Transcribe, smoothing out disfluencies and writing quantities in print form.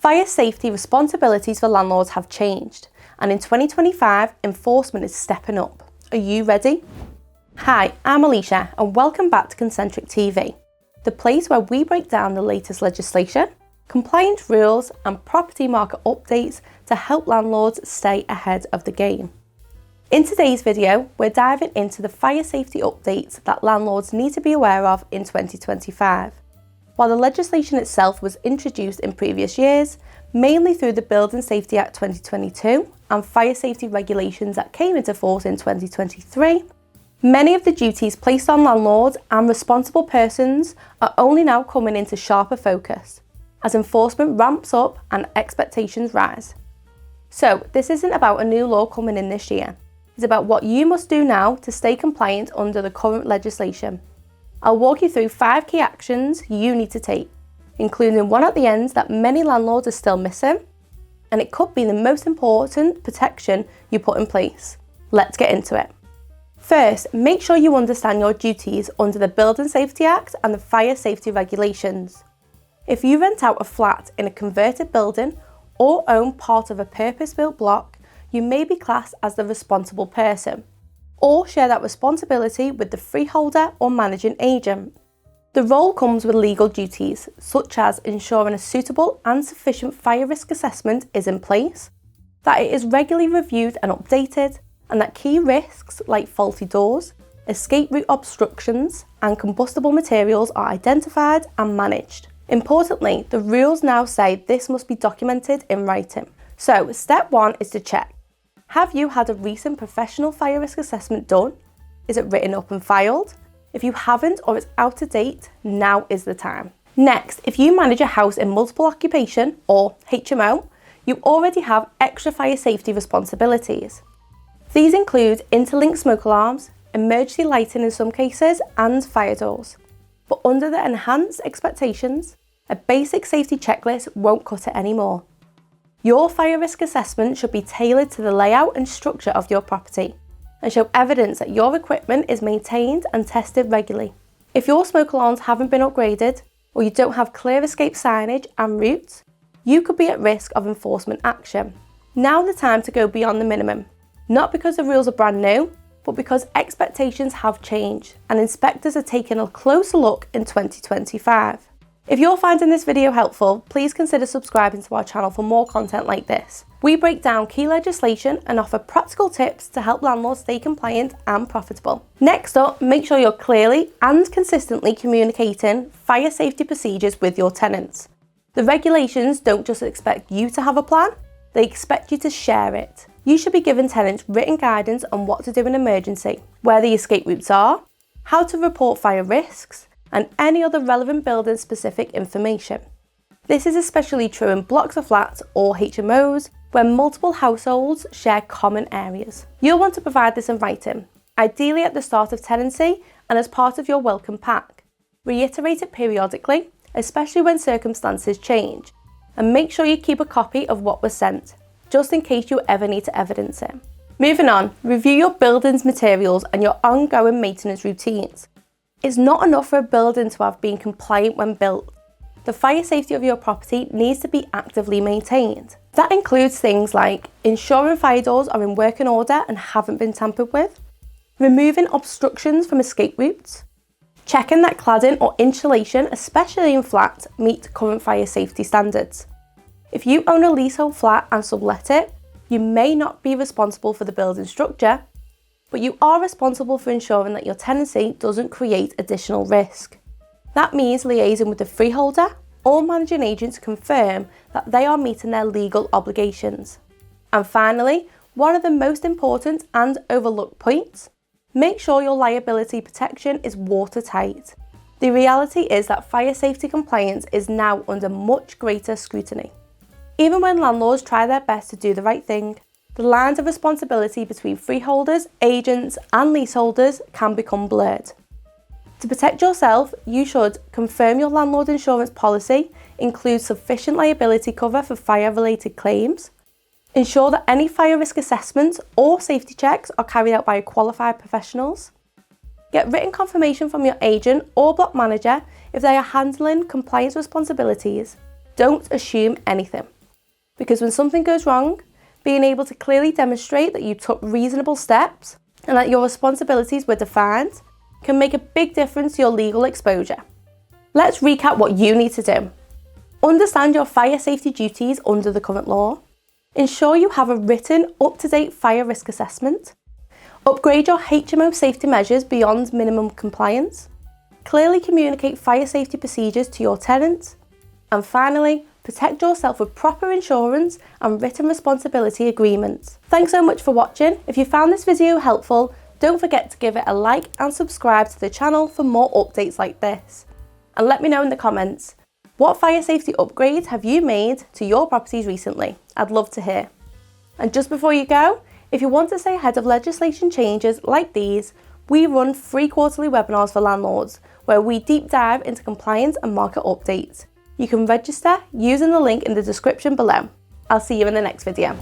Fire safety responsibilities for landlords have changed, and in 2025, enforcement is stepping up. Are you ready? Hi, I'm Alicia, and welcome back to Concentric TV, the place where we break down the latest legislation, compliance rules, and property market updates to help landlords stay ahead of the game. In today's video, we're diving into the fire safety updates that landlords need to be aware of in 2025. While the legislation itself was introduced in previous years, mainly through the Building Safety Act 2022 and fire safety regulations that came into force in 2023, many of the duties placed on landlords and responsible persons are only now coming into sharper focus as enforcement ramps up and expectations rise. So this isn't about a new law coming in this year. It's about what you must do now to stay compliant under the current legislation. I'll walk you through 5 key actions you need to take, including one at the end that many landlords are still missing, and it could be the most important protection you put in place. Let's get into it. First, make sure you understand your duties under the Building Safety Act and the fire safety regulations. If you rent out a flat in a converted building or own part of a purpose-built block, you may be classed as the responsible person, or share that responsibility with the freeholder or managing agent. The role comes with legal duties, such as ensuring a suitable and sufficient fire risk assessment is in place, that it is regularly reviewed and updated, and that key risks like faulty doors, escape route obstructions, and combustible materials are identified and managed. Importantly, the rules now say this must be documented in writing. So, step 1 is to check. Have you had a recent professional fire risk assessment done? Is it written up and filed? If you haven't or it's out of date, now is the time. Next, if you manage a house in multiple occupation or HMO, you already have extra fire safety responsibilities. These include interlinked smoke alarms, emergency lighting in some cases, and fire doors. But under the enhanced expectations, a basic safety checklist won't cut it anymore. Your fire risk assessment should be tailored to the layout and structure of your property and show evidence that your equipment is maintained and tested regularly. If your smoke alarms haven't been upgraded or you don't have clear escape signage and routes, you could be at risk of enforcement action. Now the time to go beyond the minimum, not because the rules are brand new, but because expectations have changed and inspectors are taking a closer look in 2025. If you're finding this video helpful, please consider subscribing to our channel for more content like this. We break down key legislation and offer practical tips to help landlords stay compliant and profitable. Next up, make sure you're clearly and consistently communicating fire safety procedures with your tenants. The regulations don't just expect you to have a plan, they expect you to share it. You should be giving tenants written guidance on what to do in emergency, where the escape routes are, how to report fire risks, and any other relevant building specific information. This is especially true in blocks of flats or HMOs where multiple households share common areas. You'll want to provide this in writing, ideally at the start of tenancy and as part of your welcome pack. Reiterate it periodically, especially when circumstances change, and make sure you keep a copy of what was sent, just in case you ever need to evidence it. Moving on, review your building's materials and your ongoing maintenance routines. It's not enough for a building to have been compliant when built. The fire safety of your property needs to be actively maintained. That includes things like ensuring fire doors are in working order and haven't been tampered with, removing obstructions from escape routes, checking that cladding or insulation, especially in flats, meet current fire safety standards. If you own a leasehold flat and sublet it, you may not be responsible for the building structure, but you are responsible for ensuring that your tenancy doesn't create additional risk. That means liaising with the freeholder or managing agent to confirm that they are meeting their legal obligations. And finally, one of the most important and overlooked points, make sure your liability protection is watertight. The reality is that fire safety compliance is now under much greater scrutiny. Even when landlords try their best to do the right thing, the lines of responsibility between freeholders, agents, and leaseholders can become blurred. To protect yourself, you should confirm your landlord insurance policy includes sufficient liability cover for fire-related claims, ensure that any fire risk assessments or safety checks are carried out by qualified professionals, get written confirmation from your agent or block manager if they are handling compliance responsibilities. Don't assume anything. Because when something goes wrong, being able to clearly demonstrate that you took reasonable steps and that your responsibilities were defined can make a big difference to your legal exposure. Let's recap what you need to do. Understand your fire safety duties under the current law. Ensure you have a written, up-to-date fire risk assessment. Upgrade your HMO safety measures beyond minimum compliance. Clearly communicate fire safety procedures to your tenants. And finally, protect yourself with proper insurance and written responsibility agreements. Thanks so much for watching. If you found this video helpful, don't forget to give it a like and subscribe to the channel for more updates like this. And let me know in the comments, what fire safety upgrades have you made to your properties recently? I'd love to hear. And just before you go, if you want to stay ahead of legislation changes like these, we run free quarterly webinars for landlords where we deep dive into compliance and market updates. You can register using the link in the description below. I'll see you in the next video.